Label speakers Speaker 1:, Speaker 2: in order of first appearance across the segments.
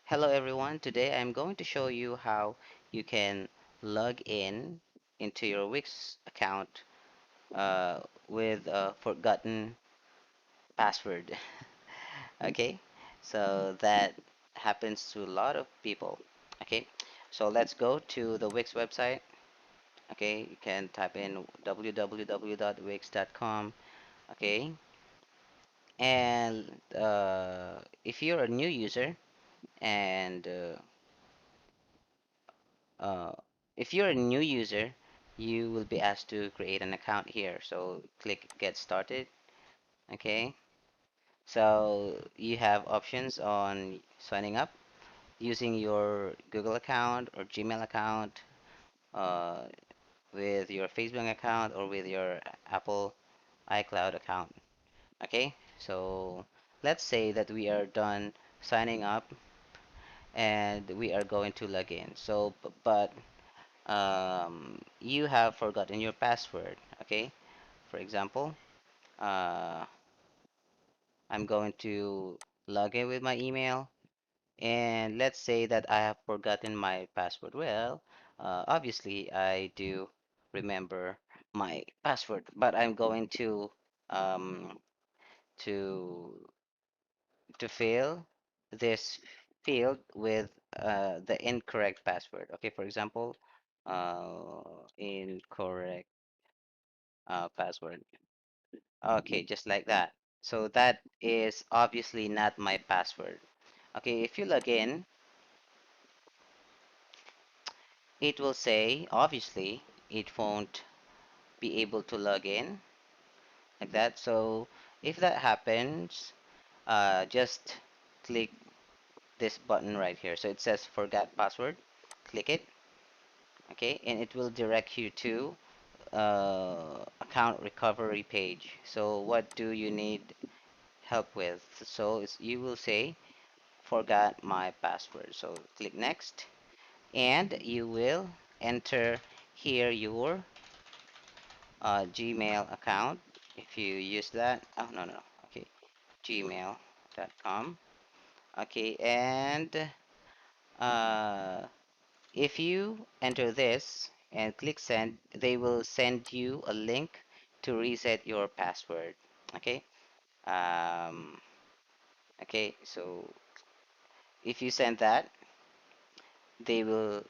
Speaker 1: Hello everyone. Today I'm going to show you how you can log in into your Wix account with a forgotten password. Okay, so that happens to a lot of people. Okay, so let's go to the Wix website. Okay, you can type in www.wix.com. Okay, and if you're a new user and uh, if you're a new user, you will be asked to create an account here. So click Get Started. Okay. So you have options on signing up using your Google account or Gmail account, uh, with your Facebook account or with your Apple iCloud account. Okay. So let's say that we are done signing up and we are going to log in. So, but you have forgotten your password. Okay, for example, uh, I'm going to log in with my email, and let's say that I have forgotten my password. Well, obviously I do remember my password, but I'm going um, to fill this field with the incorrect password. Okay, for example, incorrect password. Okay, just like that. So that is obviously not my password. Okay, if you log in, it will say, obviously, it won't be able to log in like that. So if that happens, just click this button right here. So it says forgot password. Click it, okay, and it will direct you to account recovery page. So what do you need help with? So you will say forgot my password. So click next, and you will enter here your Gmail account if you use that. Oh, no, no, no. Okay, gmail.com. Okay, and uh, if you enter this and click send, they will send you a link to reset your password. Okay. Um, okay, so if you send that, they will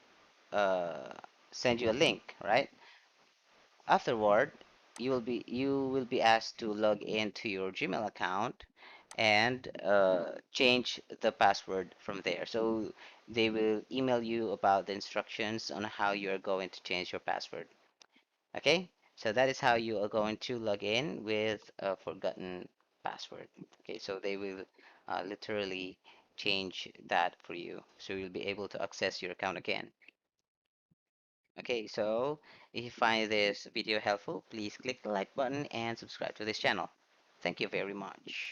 Speaker 1: uh, send you a link, right? Afterward, you will be asked to log into your Gmail account and change the password from there. So they will email you about the instructions on how you are going to change your password. Okay, so that is how you are going to log in with a forgotten password. Okay, so they will literally change that for you, so you'll be able to access your account again. Okay, so if you find this video helpful, please click the like button and subscribe to this channel. Thank you very much.